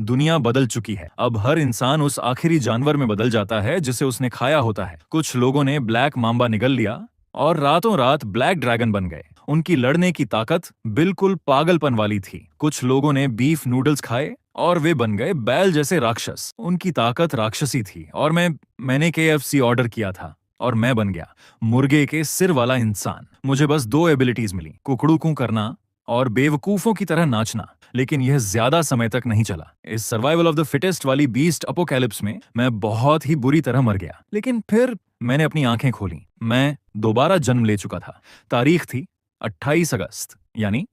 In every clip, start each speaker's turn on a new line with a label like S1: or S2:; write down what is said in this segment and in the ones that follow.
S1: दुनिया बदल चुकी है। अब हर इंसान उस आखिरी जानवर में बदल जाता है जिसे उसने खाया होता है। कुछ लोगों ने ब्लैक मांबा निगल लिया और रातों रात ब्लैक ड्रैगन बन गए। उनकी लड़ने की ताकत बिल्कुल पागलपन वाली थी। कुछ लोगों ने बीफ नूडल्स खाए और वे बन गए बैल जैसे राक्षस। उनकी ताकत राक्षसी थी और मैंने KFC ऑर्डर किया था और मैं बन गया मुर्गे के सिर वाला इंसान। मुझे बस दो एबिलिटीज मिली, कुकड़ू कू करना और बेवकूफों की तरह नाचना। लेकिन यह ज्यादा समय तक नहीं चला। इस सर्वाइवल ऑफ द फिटेस्ट वाली बीस्ट अपोकैलिप्स में मैं बहुत ही बुरी तरह मर गया। लेकिन फिर मैंने अपनी आंखें खोली। मैं दोबारा जन्म ले चुका था। तारीख थी 28 अगस्त, यानी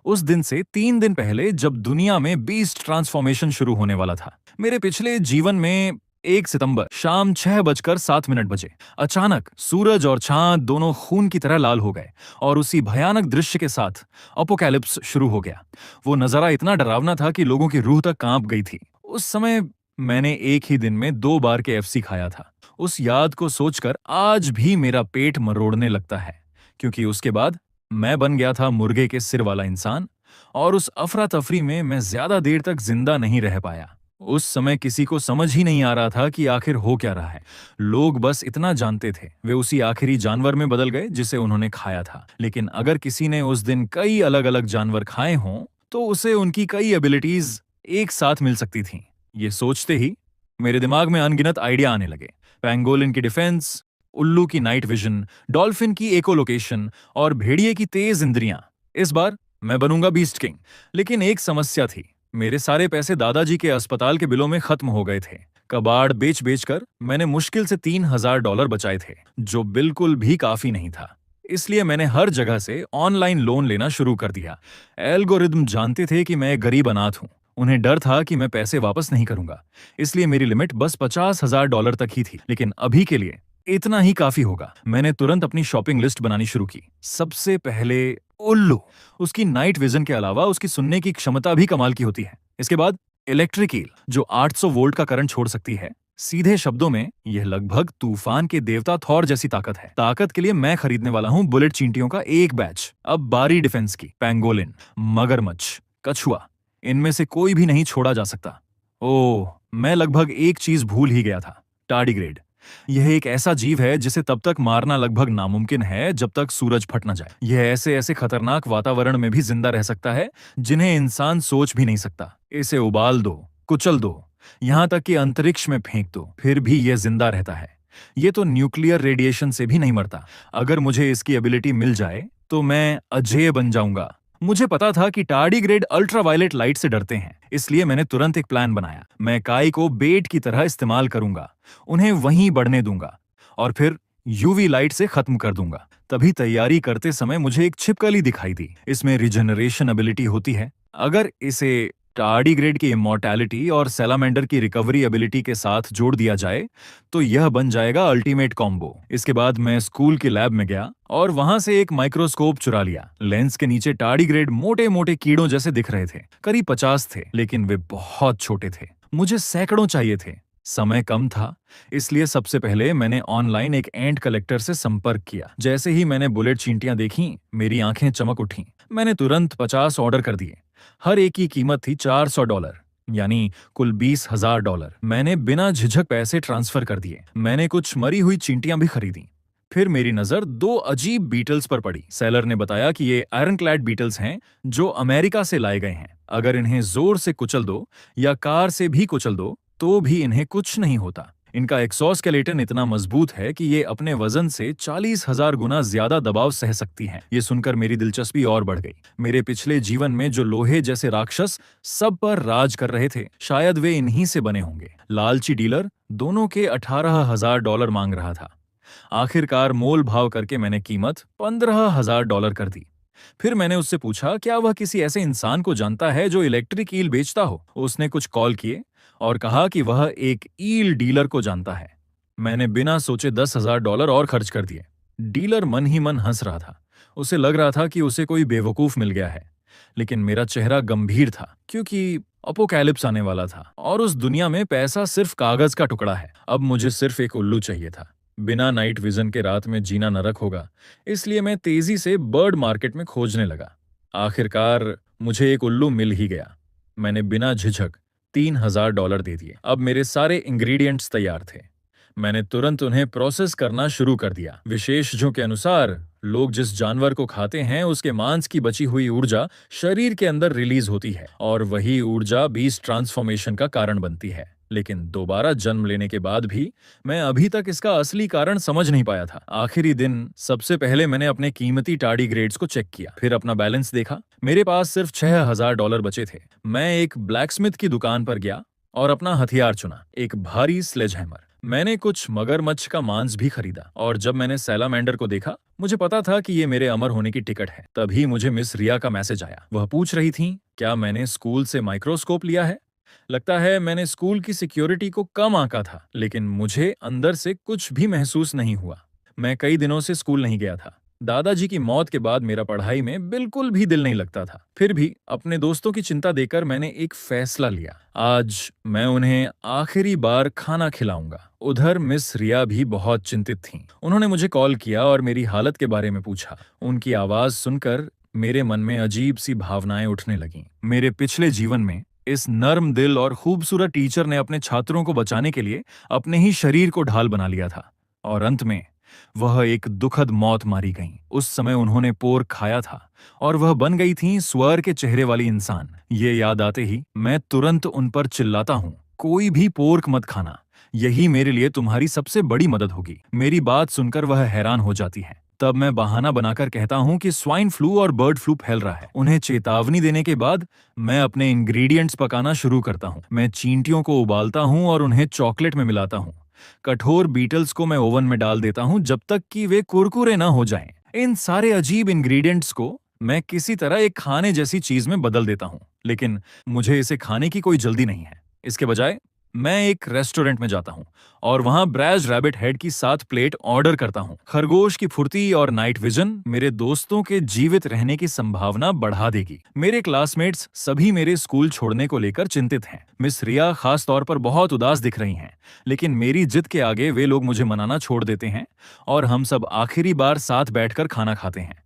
S1: उस दिन से 3 दिन पहले जब दुनिया में बीस्ट ट्रांसफॉर्मेशन शुरू होने वाला था। मेरे पिछले जीवन में 1 सितंबर शाम 6:07 बजे अचानक सूरज और चांद दोनों खून की तरह लाल हो गए और उसी भयानक दृश्य के साथ अपोकैलिप्स शुरू हो गया। वो नजारा इतना डरावना था कि लोगों की रूह तक कांप गई थी। उस समय मैंने एक ही दिन में 2 बार KFC खाया था। उस याद को सोचकर आज भी मेरा पेट मरोड़ने लगता है, क्योंकि उसके बाद मैं बन गया था मुर्गे के सिर वाला इंसान और उस अफरा तफरी में मैं ज्यादा देर तक जिंदा नहीं रह पाया। उस समय किसी को समझ ही नहीं आ रहा था कि आखिर हो क्या रहा है। लोग बस इतना जानते थे वे उसी आखिरी जानवर में बदल गए जिसे उन्होंने खाया था। लेकिन अगर किसी ने उस दिन कई अलग अलग जानवर खाए हों तो उसे उनकी कई एबिलिटीज एक साथ मिल सकती थीं। ये सोचते ही मेरे दिमाग में अनगिनत आइडिया आने लगे। पैंगोलिन की डिफेंस, उल्लू की नाइट विजन, डॉल्फिन की इकोलोकेशन और भेड़िए की तेज इंद्रियां। इस बार मैं बनूंगा बीस्ट किंग। लेकिन एक समस्या थी, मेरे सारे पैसे दादाजी के अस्पताल के बिलों में खत्म हो गए थे। कबाड़ बेच बेच कर मैंने मुश्किल से $3000 बचाए थे, जो बिल्कुल भी काफी नहीं था। इसलिए मैंने हर जगह से ऑनलाइन लोन लेना शुरू कर दिया। एल्गोरिदम जानते थे कि मैं गरीब अनाथ हूं। उन्हें डर था कि मैं पैसे वापस नहीं करूंगा, इसलिए मेरी लिमिट बस $50,000 तक ही थी। लेकिन अभी के लिए इतना ही काफी होगा। मैंने तुरंत अपनी शॉपिंग लिस्ट बनानी शुरू की। सबसे पहले उल्लू। उसकी नाइट विजन के अलावा उसकी सुनने की क्षमता भी कमाल की होती है। इसके बाद इलेक्ट्रिक ईल, जो 800 वोल्ट का करंट छोड़ सकती है। सीधे शब्दों में यह लगभग तूफान के देवता थॉर जैसी ताकत है। ताकत के लिए मैं खरीदने वाला हूं बुलेट चींटियों का एक बैच। अब बारी डिफेंस की। पैंगोलिन, मगरमच्छ, कछुआ, इनमें से कोई भी नहीं छोड़ा जा सकता। ओह, मैं लगभग एक चीज भूल ही गया था, टार्डिग्रेड। यह एक ऐसा जीव है जिसे तब तक मारना लगभग नामुमकिन है जब तक सूरज फट न जाए। यह ऐसे ऐसे खतरनाक वातावरण में भी जिंदा रह सकता है जिन्हें इंसान सोच भी नहीं सकता। इसे उबाल दो, कुचल दो, यहां तक कि अंतरिक्ष में फेंक दो, फिर भी यह जिंदा रहता है। यह तो न्यूक्लियर रेडिएशन से भी नहीं मरता। अगर मुझे इसकी एबिलिटी मिल जाए तो मैं अजेय बन जाऊंगा। मुझे पता था कि टार्डिग्रेड अल्ट्रावायलेट लाइट से डरते हैं, इसलिए मैंने तुरंत एक प्लान बनाया। मैं काई को बेट की तरह इस्तेमाल करूंगा, उन्हें वहीं बढ़ने दूंगा और फिर UV लाइट से खत्म कर दूंगा। तभी तैयारी करते समय मुझे एक छिपकली दिखाई दी। इसमें रिजेनरेशन एबिलिटी होती है। अगर इसे टार्डिग्रेड की इमॉर्टैलिटी और सैलामेंडर की रिकवरी एबिलिटी के साथ जोड़ दिया जाए तो यह बन जाएगा अल्टीमेट कॉम्बो। इसके बाद मैं स्कूल की लैब में गया और वहां से एक माइक्रोस्कोप चुरा लिया। लेंस के नीचे टार्डिग्रेड मोटे मोटे कीड़ों जैसे दिख रहे थे। करीब 50 थे, लेकिन वे बहुत छोटे थे। मुझे सैकड़ों चाहिए थे। समय कम था, इसलिए सबसे पहले मैंने ऑनलाइन एक एंट कलेक्टर से संपर्क किया। जैसे ही मैंने बुलेट चींटियां देखी, मेरी आंखें चमक उठीं। मैंने तुरंत 50 ऑर्डर कर दिए। हर एक की कीमत थी $400, यानी कुल $20,000। मैंने बिना झिझक पैसे ट्रांसफर कर दिए। मैंने कुछ मरी हुई चींटियां भी खरीदी। फिर मेरी नजर 2 अजीब बीटल्स पर पड़ी। सेलर ने बताया कि ये आयरनक्लैड बीटल्स हैं जो अमेरिका से लाए गए हैं। अगर इन्हें जोर से कुचल दो या कार से भी कुचल दो तो भी इन्हें कुछ नहीं होता। इनका एक्सोस्केलेटन इतना मजबूत है कि ये अपने वजन से 40,000 गुना ज्यादा दबाव सह सकती हैं। ये सुनकर मेरी दिलचस्पी और बढ़ गई। मेरे पिछले जीवन में जो लोहे जैसे राक्षस सब पर राज कर रहे थे, शायद वे इन्हीं से बने होंगे। लालची डीलर दोनों के $18,000 मांग रहा था। आखिरकार मोल भाव करके मैंने कीमत $15,000 कर दी। फिर मैंने उससे पूछा क्या वह किसी ऐसे इंसान को जानता है जो इलेक्ट्रिक ईल बेचता हो। उसने कुछ कॉल किए और कहा कि वह एक ईल डीलर को जानता है। मैंने बिना सोचे $10,000 और खर्च कर दिए। डीलर मन ही मन हंस रहा था। उसे लग रहा था कि उसे कोई बेवकूफ मिल गया है। लेकिन मेरा चेहरा गंभीर था, क्योंकि अपोकैलिप्स आने वाला था और उस दुनिया में पैसा सिर्फ कागज का टुकड़ा है। अब मुझे सिर्फ एक उल्लू चाहिए था। बिना नाइट विजन के रात में जीना नरक होगा, इसलिए मैं तेजी से बर्ड मार्केट में खोजने लगा। आखिरकार मुझे एक उल्लू मिल ही गया। मैंने बिना झिझक $3000 दे दिए। अब मेरे सारे इंग्रेडिएंट्स तैयार थे। मैंने तुरंत उन्हें प्रोसेस करना शुरू कर दिया। विशेषज्ञों के अनुसार लोग जिस जानवर को खाते हैं उसके मांस की बची हुई ऊर्जा शरीर के अंदर रिलीज होती है और वही ऊर्जा बीस्ट ट्रांसफॉर्मेशन का कारण बनती है। लेकिन दोबारा जन्म लेने के बाद भी मैं अभी तक इसका असली कारण समझ नहीं पाया था। आखिरी दिन सबसे पहले मैंने अपने कीमती टार्डीग्रेड्स को चेक किया, फिर अपना बैलेंस देखा। मेरे पास सिर्फ $6000 बचे थे। मैं एक ब्लैकस्मिथ की दुकान पर गया और अपना हथियार चुना, एक भारी स्लेजहैमर। मैंने कुछ मगरमच्छ का मांस भी खरीदा और जब मैंने सैलामेंडर को देखा मुझे पता था कि ये मेरे अमर होने की टिकट है। तभी मुझे मिस रिया का मैसेज आया। वह पूछ रही थी क्या मैंने स्कूल से माइक्रोस्कोप लिया है। लगता है मैंने स्कूल की सिक्योरिटी को कम आंका था, लेकिन मुझे अंदर से कुछ भी महसूस नहीं हुआ। मैं कई दिनों से स्कूल नहीं गया था। दादाजी की मौत के बाद मेरा पढ़ाई में बिल्कुल भी दिल नहीं लगता था। फिर भी अपने दोस्तों की चिंता देकर मैंने एक फैसला लिया। आज मैं उन्हें आखिरी बार खाना खिलाऊंगा। उधर मिस रिया भी बहुत चिंतित थीं। उन्होंने मुझे कॉल किया और मेरी हालत के बारे में पूछा। उनकी आवाज सुनकर मेरे मन में अजीब सी भावनाएं उठने लगीं। मेरे पिछले जीवन में इस नर्म दिल और खूबसूरत टीचर ने अपने छात्रों को बचाने के लिए अपने ही शरीर को ढाल बना लिया था और अंत में वह एक दुखद मौत मारी गईं। उस समय उन्होंने पोर्क खाया था और वह बन गई थीं स्वर के चेहरे वाली इंसान। ये याद आते ही मैं तुरंत उन पर चिल्लाता हूँ, कोई भी पोर्क मत खाना, यही मेरे लिए तुम्हारी सबसे बड़ी मदद होगी। मेरी बात सुनकर वह हैरान हो जाती है। तब मैं बहाना बनाकर कहता हूँ कि स्वाइन फ्लू और बर्ड फ्लू फैल रहा है। उन्हें चेतावनी देने के बाद मैं अपने इंग्रेडिएंट्स पकाना शुरू करता हूँ। मैं चींटियों को उबालता हूँ और उन्हें चॉकलेट में मिलाता हूँ। कठोर बीटल्स को मैं ओवन में डाल देता हूँ जब तक कि वे कुरकुरे ना हो जाएं। इन सारे अजीब इंग्रेडिएंट्स को मैं किसी तरह एक खाने जैसी चीज में बदल देता हूँ, लेकिन मुझे इसे खाने की कोई जल्दी नहीं है। इसके बजाय मैं एक रेस्टोरेंट में जाता हूँ और वहां ब्रैज रैबिट हेड की 7 प्लेट ऑर्डर करता हूँ। खरगोश की फुर्ती और नाइट विजन मेरे दोस्तों के जीवित रहने की संभावना बढ़ा देगी। मेरे क्लासमेट्स सभी मेरे स्कूल छोड़ने को लेकर चिंतित हैं। मिस रिया खास तौर पर बहुत उदास दिख रही हैं, लेकिन मेरी जिद के आगे वे लोग मुझे मनाना छोड़ देते हैं और हम सब आखिरी बार साथ बैठकर खाना खाते हैं।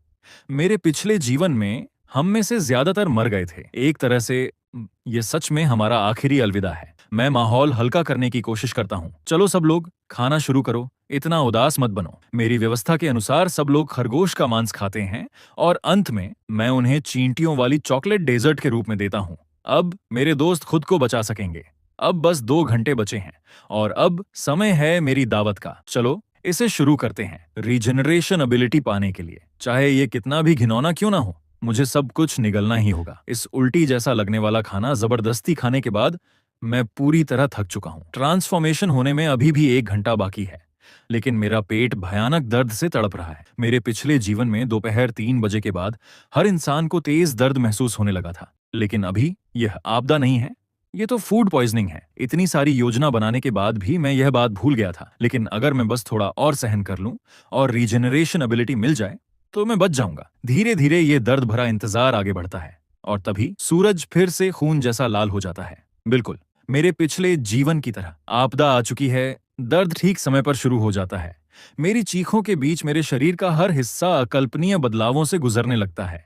S1: मेरे पिछले जीवन में हम में से ज्यादातर मर गए थे। एक तरह से ये सच में हमारा आखिरी अलविदा है। मैं माहौल हल्का करने की कोशिश करता हूँ। चलो सब लोग खाना शुरू करो, इतना उदास मत बनो। मेरी व्यवस्था के अनुसार सब लोग खरगोश का मांस खाते हैं और अंत में मैं उन्हें चींटियों वाली चॉकलेट डेजर्ट के रूप में देता हूँ। अब मेरे दोस्त खुद को बचा सकेंगे। अब बस 2 घंटे बचे हैं और अब समय है मेरी दावत का। चलो इसे शुरू करते हैं। रीजनरेशन एबिलिटी पाने के लिए चाहे ये कितना भी घिनौना क्यों ना हो, मुझे सब कुछ निगलना ही होगा। इस उल्टी जैसा लगने वाला खाना जबरदस्ती खाने के बाद मैं पूरी तरह थक चुका हूँ। ट्रांसफॉर्मेशन होने में अभी भी 1 घंटा बाकी है, लेकिन मेरा पेट भयानक दर्द से तड़प रहा है। मेरे पिछले जीवन में दोपहर 3 बजे के बाद हर इंसान को तेज दर्द महसूस होने लगा था, लेकिन अभी यह आपदा नहीं है, ये तो फूड पॉइजनिंग है। इतनी सारी योजना बनाने के बाद भी मैं यह बात भूल गया था, लेकिन अगर मैं बस थोड़ा और सहन कर लूं और रीजनरेशन एबिलिटी मिल जाए तो मैं बच जाऊंगा। धीरे धीरे ये दर्द भरा इंतजार आगे बढ़ता है और तभी सूरज फिर से खून जैसा लाल हो जाता है। बिल्कुल मेरे पिछले जीवन की तरह आपदा आ चुकी है। दर्द ठीक समय पर शुरू हो जाता है। मेरी चीखों के बीच मेरे शरीर का हर हिस्सा अकल्पनीय बदलावों से गुजरने लगता है।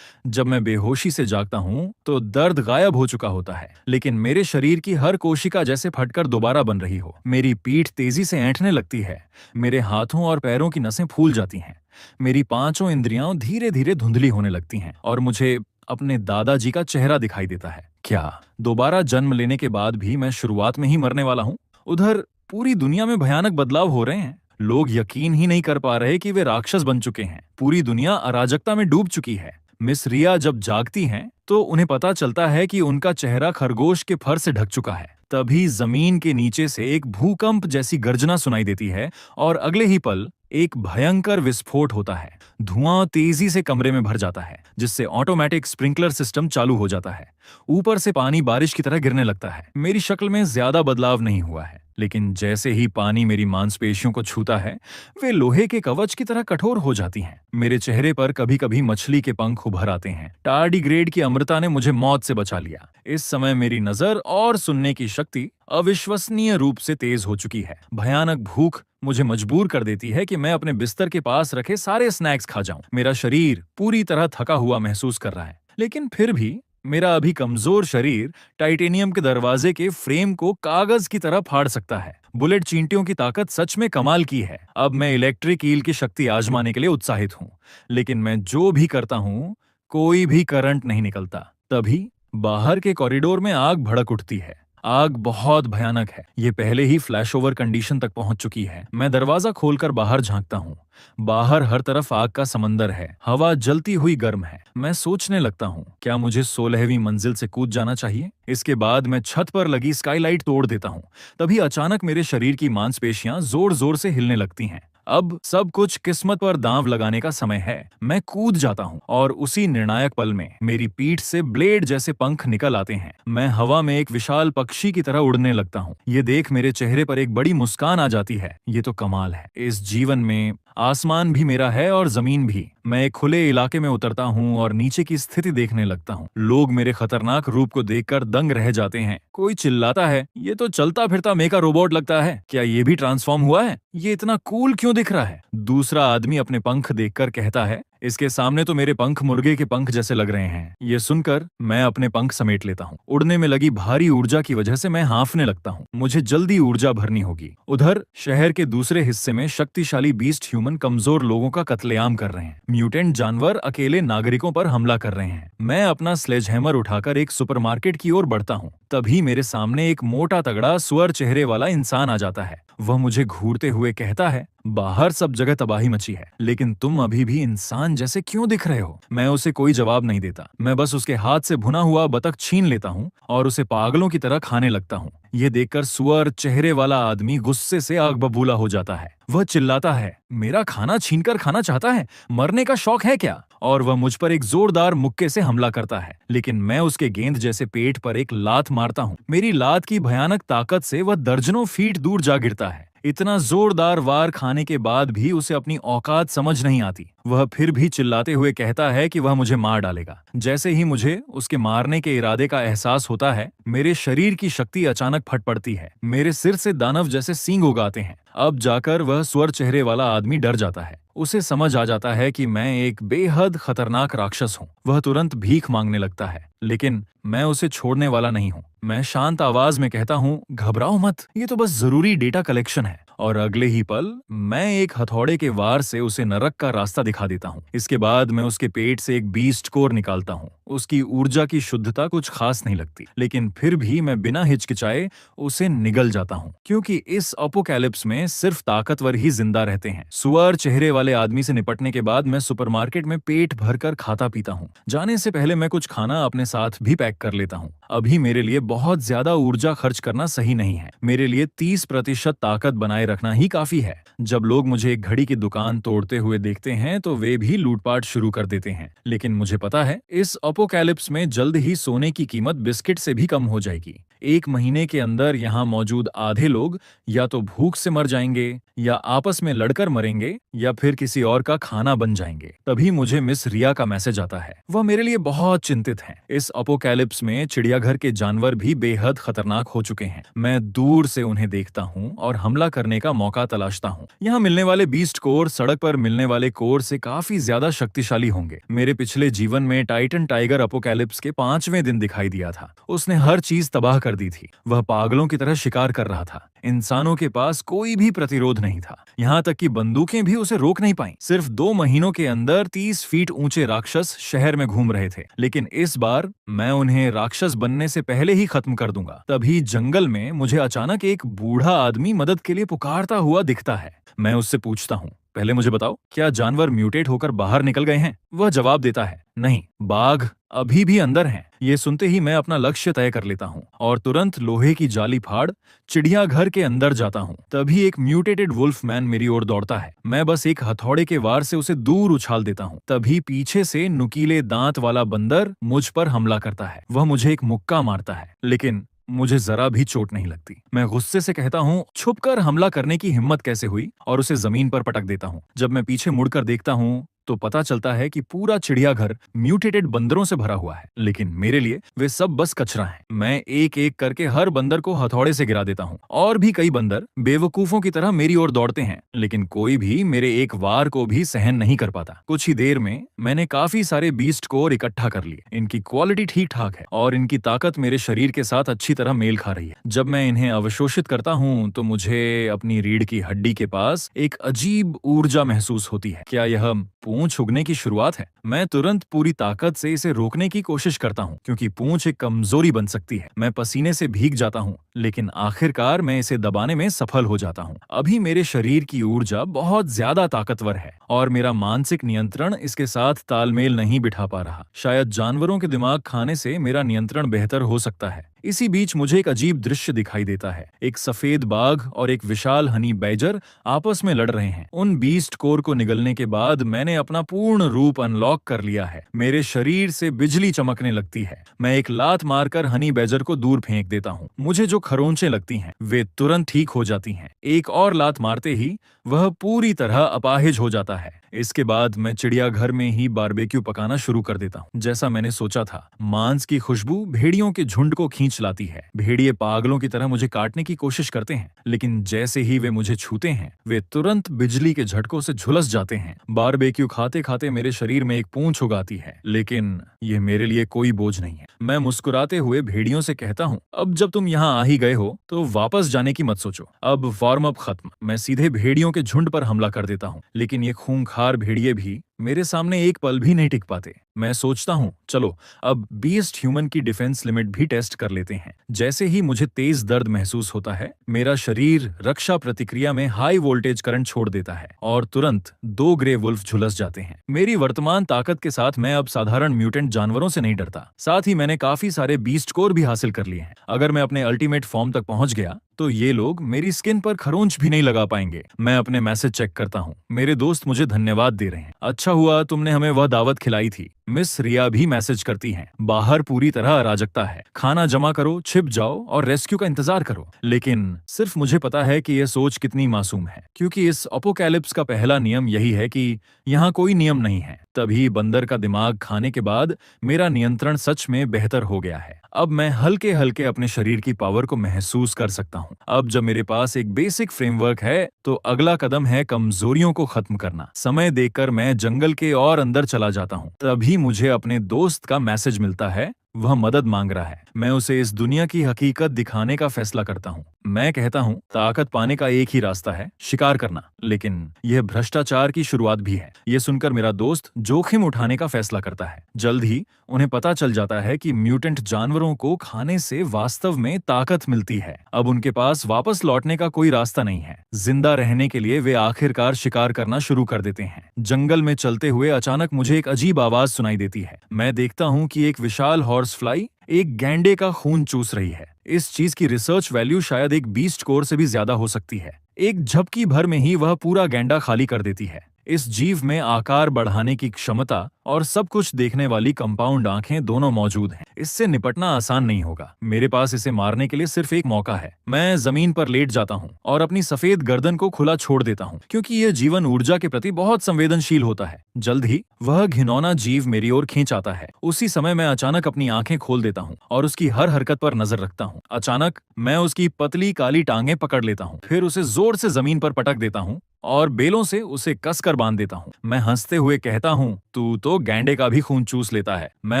S1: जब मैं बेहोशी से जागता हूं तो दर्द गायब हो चुका होता है, लेकिन मेरे शरीर की हर कोशिका जैसे फटकर दोबारा बन रही हो। मेरी पीठ तेजी से ऐंठने लगती है, मेरे हाथों और पैरों की नसें फूल जाती हैं, मेरी 5 इंद्रियां धीरे धीरे धुंधली होने लगती हैं और मुझे अपने दादाजी का चेहरा दिखाई देता है। क्या दोबारा जन्म लेने के बाद भी मैं शुरुआत में ही मरने वाला हूँ? उधर पूरी दुनिया में भयानक बदलाव हो रहे हैं। लोग यकीन ही नहीं कर पा रहे कि वे राक्षस बन चुके हैं। पूरी दुनिया अराजकता में डूब चुकी है। मिस रिया जब जागती हैं तो उन्हें पता चलता है कि उनका चेहरा खरगोश के फर से ढक चुका है। तभी जमीन के नीचे से एक भूकंप जैसी गर्जना सुनाई देती है और अगले ही पल एक भयंकर विस्फोट होता है। धुआं तेजी से कमरे में भर जाता है, जिससे ऑटोमेटिक स्प्रिंकलर सिस्टम चालू हो जाता है। ऊपर से पानी बारिश की तरह गिरने लगता है। मेरी शक्ल में ज्यादा बदलाव नहीं हुआ है, लेकिन जैसे ही पानी मेरी मांसपेशियों को छूता है वे लोहे के कवच की तरह कठोर हो जाती हैं। मेरे चेहरे पर कभी कभी मछली के पंख उभर आते हैं। टार्डीग्रेड की अमृता ने मुझे मौत से बचा लिया। इस समय मेरी नजर और सुनने की शक्ति अविश्वसनीय रूप से तेज हो चुकी है। भयानक भूख मुझे मजबूर कर देती है कि मैं अपने बिस्तर के पास रखे सारे स्नैक्स खा जाऊं। मेरा शरीर पूरी तरह थका हुआ महसूस कर रहा है, लेकिन फिर भी मेरा अभी कमजोर शरीर टाइटेनियम के दरवाजे के फ्रेम को कागज की तरह फाड़ सकता है। बुलेट चींटियों की ताकत सच में कमाल की है। अब मैं इलेक्ट्रिक ईल की शक्ति आजमाने के लिए उत्साहित हूँ, लेकिन मैं जो भी करता हूँ कोई भी करंट नहीं निकलता। तभी बाहर के कॉरिडोर में आग भड़क उठती है। आग बहुत भयानक है, ये पहले ही फ्लैश ओवर कंडीशन तक पहुंच चुकी है। मैं दरवाजा खोलकर बाहर झांकता हूँ। बाहर हर तरफ आग का समंदर है, हवा जलती हुई गर्म है। मैं सोचने लगता हूँ, क्या मुझे 16वीं मंजिल से कूद जाना चाहिए? इसके बाद मैं छत पर लगी स्काईलाइट तोड़ देता हूँ। तभी अचानक मेरे शरीर की मांसपेशियां जोर जोर से हिलने लगती हैं। अब सब कुछ किस्मत पर दांव लगाने का समय है। मैं कूद जाता हूँ और उसी निर्णायक पल में मेरी पीठ से ब्लेड जैसे पंख निकल आते हैं। मैं हवा में एक विशाल पक्षी की तरह उड़ने लगता हूँ। ये देख मेरे चेहरे पर एक बड़ी मुस्कान आ जाती है। ये तो कमाल है। इस जीवन में आसमान भी मेरा है और जमीन भी। मैं एक खुले इलाके में उतरता हूँ और नीचे की स्थिति देखने लगता हूँ। लोग मेरे खतरनाक रूप को देखकर दंग रह जाते हैं। कोई चिल्लाता है, ये तो चलता फिरता मेका रोबोट लगता है, क्या ये भी ट्रांसफॉर्म हुआ है? ये इतना कूल क्यों दिख रहा है? दूसरा आदमी अपने पंख देखकर कहता है, इसके सामने तो मेरे पंख मुर्गे के पंख जैसे लग रहे हैं। ये सुनकर मैं अपने पंख समेट लेता हूँ। उड़ने में लगी भारी ऊर्जा की वजह से मैं हांफने लगता हूँ। मुझे जल्दी ऊर्जा भरनी होगी। उधर शहर के दूसरे हिस्से में शक्तिशाली बीस्ट ह्यूमन कमजोर लोगों का कत्लेआम कर रहे हैं। म्यूटेंट जानवर अकेले नागरिकों पर हमला कर रहे हैं। मैं अपना स्लेजहैमर उठाकर एक सुपरमार्केट की ओर बढ़ता हूँ। तभी मेरे सामने एक मोटा तगड़ा सुअर चेहरे वाला इंसान आ जाता है। वह मुझे घूरते हुए कहता है, बाहर सब जगह तबाही मची है, लेकिन तुम अभी भी इंसान जैसे क्यों दिख रहे हो? मैं उसे कोई जवाब नहीं देता। मैं बस उसके हाथ से भुना हुआ बतख छीन लेता हूँ और उसे पागलों की तरह खाने लगता हूँ। ये देखकर सुअर चेहरे वाला आदमी गुस्से से आग बबूला हो जाता है। वह चिल्लाता है, मेरा खाना छीनकर खाना चाहता है? मरने का शौक है क्या? और वह मुझ पर एक जोरदार मुक्के से हमला करता है, लेकिन मैं उसके गेंद जैसे पेट पर एक लात मारता हूँ। मेरी लात की भयानक ताकत से वह दर्जनों फीट दूर जा गिरता है। इतना जोरदार वार खाने के बाद भी उसे अपनी औकात समझ नहीं आती। वह फिर भी चिल्लाते हुए कहता है कि वह मुझे मार डालेगा। जैसे ही मुझे उसके मारने के इरादे का एहसास होता है, मेरे शरीर की शक्ति अचानक फट पड़ती है। मेरे सिर से दानव जैसे सींग उगाते हैं। अब जाकर वह स्वर चेहरे वाला आदमी डर जाता है। उसे समझ आ जाता है कि मैं एक बेहद खतरनाक राक्षस हूँ। वह तुरंत भीख मांगने लगता है, लेकिन मैं उसे छोड़ने वाला नहीं हूँ। मैं शांत आवाज में कहता हूँ, घबराओ मत, ये तो बस जरूरी डेटा कलेक्शन है। और अगले ही पल मैं एक हथौड़े के वार से उसे नरक का रास्ता दिखा देता हूँ। इसके बाद मैं उसके पेट से एक बीस्ट कोर निकालता हूँ। उसकी ऊर्जा की शुद्धता कुछ खास नहीं लगती, लेकिन फिर भी मैं बिना हिचकिचाए उसे निगल जाता हूँ, क्योंकि इस अपोकैलिप्स में सिर्फ ताकतवर ही जिंदा रहते हैं। सुअर चेहरे वाले आदमी से निपटने के बाद मैं सुपरमार्केट में पेट भरकर खाता पीता हूँ। जाने से पहले मैं कुछ खाना अपने साथ भी पैक कर लेता हूँ। अभी मेरे लिए बहुत ज्यादा ऊर्जा खर्च करना सही नहीं है। मेरे लिए 30% ताकत बनाए रखना ही काफी है। जब लोग मुझे एक घड़ी की दुकान तोड़ते हुए देखते हैं तो वे भी लूटपाट शुरू कर देते हैं, लेकिन मुझे पता है इस अपोकैलिप्स में जल्द ही सोने की कीमत बिस्किट से भी कम हो जाएगी। 1 महीने के अंदर यहाँ मौजूद आधे लोग या तो भूख से मर जाएंगे, या आपस में लड़कर मरेंगे, या फिर किसी और का खाना बन जाएंगे। तभी मुझे मिस रिया का मैसेज आता है। वह मेरे लिए बहुत चिंतित हैं। इस अपोकैलिप्स में चिड़ियाघर के जानवर भी बेहद खतरनाक हो चुके हैं। मैं दूर से उन्हें देखता हूँ और हमला करने का मौका तलाशता हूँ। यहाँ मिलने वाले बीस्ट कोर सड़क पर मिलने वाले कोर से काफी ज्यादा शक्तिशाली होंगे। मेरे पिछले जीवन में टाइटन टाइगर अपोकैलिप्स के 5वें दिन दिखाई दिया था। उसने हर चीज तबाह कर दी थी। वह पागलों की तरह शिकार कर रहा था। इंसानों के पास कोई भी प्रतिरोध नहीं था। यहाँ तक कि बंदूकें भी उसे रोक नहीं पाईं। सिर्फ 2 महीनों के अंदर 30 फीट ऊंचे राक्षस शहर में घूम रहे थे, लेकिन इस बार मैं उन्हें राक्षस बनने से पहले ही खत्म कर दूंगा। तभी जंगल में मुझे अचानक एक बूढ़ा आदमी मदद के लिए पुकारता हुआ दिखता है। मैं उससे पूछता हूँ, पहले मुझे बताओ, क्या जानवर म्यूटेट होकर बाहर निकल गए हैं? वह जवाब देता है, नहीं, बाघ अभी भी अंदर हैं। ये सुनते ही मैं अपना लक्ष्य तय कर लेता हूँ और तुरंत लोहे की जाली फाड़ चिड़ियाघर के अंदर जाता हूँ। तभी एक म्यूटेटेड वुल्फ मैन मेरी ओर दौड़ता है। मैं बस एक हथौड़े के वार से उसे दूर उछाल देता हूँ। तभी पीछे से नुकीले दांत वाला बंदर मुझ पर हमला करता है। वह मुझे एक मुक्का मारता है, लेकिन मुझे जरा भी चोट नहीं लगती। मैं गुस्से से कहता हूँ, छुपकर हमला करने की हिम्मत कैसे हुई, और उसे जमीन पर पटक देता हूँ। जब मैं पीछे मुड़कर देखता हूँ तो पता चलता है कि पूरा चिड़ियाघर म्यूटेटेड बंदरों से भरा हुआ है। लेकिन मेरे लिए वे सब बस कचरा हैं। मैं एक एक करके हर बंदर को हथौड़े से गिरा देता हूँ और भी कई बंदर बेवकूफों की तरह मेरी ओर दौड़ते हैं, लेकिन कोई भी मेरे एक वार को भी सहन नहीं कर पाता। कुछ ही देर में मैंने काफी सारे बीस्ट कोर इकट्ठा कर लिए। इनकी क्वालिटी ठीक ठाक है और इनकी ताकत मेरे शरीर के साथ अच्छी तरह मेल खा रही है। जब मैं इन्हें अवशोषित करता हूँ तो मुझे अपनी रीढ़ की हड्डी के पास एक अजीब ऊर्जा महसूस होती है। क्या यह पूंछ उगने की शुरुआत है? मैं तुरंत पूरी ताकत से इसे रोकने की कोशिश करता हूँ, क्योंकि पूंछ एक कमजोरी बन सकती है। मैं पसीने से भीग जाता हूँ, लेकिन आखिरकार मैं इसे दबाने में सफल हो जाता हूँ। अभी मेरे शरीर की ऊर्जा बहुत ज्यादा ताकतवर है और मेरा मानसिक नियंत्रण इसके साथ तालमेल नहीं बिठा पा रहा। शायद जानवरों के दिमाग खाने से मेरा नियंत्रण बेहतर हो सकता है। इसी बीच मुझे एक अजीब दृश्य दिखाई देता है। एक सफेद बाघ और एक विशाल हनी बैजर आपस में लड़ रहे हैं। उन बीस्ट कोर को निगलने के बाद मैंने अपना पूर्ण रूप अनलॉक कर लिया है। मेरे शरीर से बिजली चमकने लगती है। मैं एक लात मारकर हनी बैजर को दूर फेंक देता हूँ। मुझे जो खरोंचें लगती हैं वे तुरंत ठीक हो जाती हैं। एक और लात मारते ही वह पूरी तरह अपाहिज हो जाता है। इसके बाद मैं चिड़ियाघर में ही बारबेक्यू पकाना शुरू कर देता हूँ। जैसा मैंने सोचा था, मांस की खुशबू भेड़ियों के झुंड को खींच लाती है। भेड़िए पागलों की तरह मुझे काटने की कोशिश करते हैं, लेकिन जैसे ही वे मुझे छूते हैं वे तुरंत बिजली के झटकों से झुलस जाते हैं। बारबेक्यू खाते खाते मेरे शरीर में एक पूंछ उगाती है, लेकिन ये मेरे लिए कोई बोझ नहीं है। मैं मुस्कुराते हुए भेड़ियों से कहता हूँ, अब जब तुम यहाँ आ ही गए हो तो वापस जाने की मत सोचो। अब वार्म अप खत्म। मैं सीधे भेड़ियों के झुंड पर हमला कर देता हूँ, लेकिन ये खूंखार भेड़िए भी मेरे सामने एक पल भी नहीं टिक पाते। मैं सोचता हूँ, चलो अब बीस्ट ह्यूमन की डिफेंस लिमिट भी टेस्ट कर लेते हैं। जैसे ही मुझे तेज दर्द महसूस होता है, मेरा शरीर रक्षा प्रतिक्रिया में हाई वोल्टेज करंट छोड़ देता है और तुरंत 2 ग्रे वुल्फ झुलस जाते हैं। मेरी वर्तमान ताकत के साथ मैं अब साधारण म्यूटेंट जानवरों से नहीं डरता। साथ ही मैंने काफी सारे बीस्ट कोर भी हासिल कर लिए हैं। अगर मैं अपने अल्टीमेट फॉर्म तक पहुंच गया तो ये लोग मेरी स्किन पर खरोंच भी नहीं लगा पाएंगे। मैं अपने मैसेज चेक करता हूँ। मेरे दोस्त मुझे धन्यवाद दे रहे हैं। अच्छा हुआ तुमने हमें वह दावत खिलाई थी। मिस रिया भी मैसेज करती हैं। बाहर पूरी तरह अराजकता है। खाना जमा करो, छिप जाओ और रेस्क्यू का इंतजार करो। लेकिन सिर्फ मुझे पता है कि यह सोच कितनी मासूम है, क्योंकि इस अपोकैलिप्स का पहला नियम यही है कि यहाँ कोई नियम नहीं है। तभी बंदर का दिमाग खाने के बाद मेरा नियंत्रण सच में बेहतर हो गया है। अब मैं हल्के हल्के अपने शरीर की पावर को महसूस कर सकता हूँ। अब जब मेरे पास एक बेसिक फ्रेमवर्क है तो अगला कदम है कमजोरियों को खत्म करना। समय देखकर मैं जंगल के और अंदर चला जाता हूँ। तभी मुझे अपने दोस्त का मैसेज मिलता है। वह मदद मांग रहा है। मैं उसे इस दुनिया की हकीकत दिखाने का फैसला करता हूँ। मैं कहता हूँ, ताकत पाने का एक ही रास्ता है, शिकार करना। लेकिन यह भ्रष्टाचार की शुरुआत भी है। यह सुनकर मेरा दोस्त जोखिम उठाने का फैसला करता है। जल्द ही उन्हें पता चल जाता है कि म्यूटेंट जानवरों को खाने से वास्तव में ताकत मिलती है। अब उनके पास वापस लौटने का कोई रास्ता नहीं है। जिंदा रहने के लिए वे आखिरकार शिकार करना शुरू कर देते हैं। जंगल में चलते हुए अचानक मुझे एक अजीब आवाज सुनाई देती है। मैं देखता हूँ कि एक विशाल हॉर्स फ्लाई एक गैंडे का खून चूस रही है। इस चीज की रिसर्च वैल्यू शायद एक बीस्ट कोर से भी ज्यादा हो सकती है। एक झपकी भर में ही वह पूरा गैंडा खाली कर देती है। इस जीव में आकार बढ़ाने की क्षमता और सब कुछ देखने वाली कंपाउंड आंखें दोनों मौजूद हैं। इससे निपटना आसान नहीं होगा। मेरे पास इसे मारने के लिए सिर्फ एक मौका है। मैं जमीन पर लेट जाता हूँ और अपनी सफेद गर्दन को खुला छोड़ देता हूँ, क्योंकि यह जीवन ऊर्जा के प्रति बहुत संवेदनशील होता है। जल्द ही वह घिनौना जीव मेरी ओर खींच आता है। उसी समय मैं अचानक अपनी आंखें खोल देता हूँ और उसकी हर हरकत पर नजर रखता हूँ। अचानक मैं उसकी पतली काली टांगें पकड़ लेता हूँ, फिर उसे जोर से जमीन पर पटक देता हूँ और बेलों से उसे कसकर बांध देता हूँ। मैं हंसते हुए कहता हूँ, तू तो गैंडे का भी खून चूस लेता है। मैं